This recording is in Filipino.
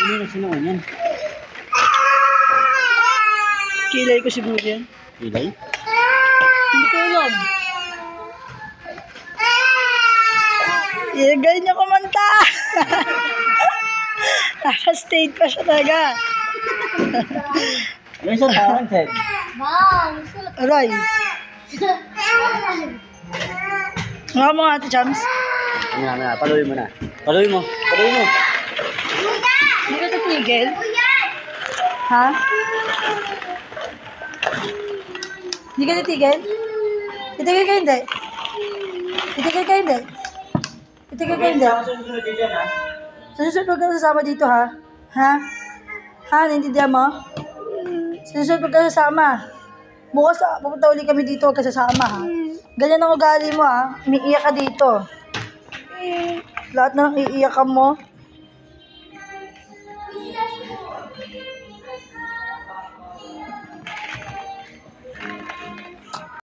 Hindi na sinuwan yan. Kilay ko siguro yan. Ilay? Hindi ko alam. Ilagay niya kumanta. Naka-state pa siya talaga. Yung isang taon, Ted. Aray. Nga mo nga, Ate Chams. Nga, paluin mo na. Paluin mo. Paluin mo. Hindi ka titigil? Ha? Hindi ka titigil? Titigil ka hindi? Titigil ka hindi? Titigil ka hindi? Susunod huwag ka sasama dito, ha? Ha? Ha? Naintindihan mo? Susunod huwag ka sasama. Bukas, pupunta uli kami dito, huwag ka sasama, ha? Ganyan ang ugali mo, ha? Umiiyak ka dito. Lahat na iiyakan mo.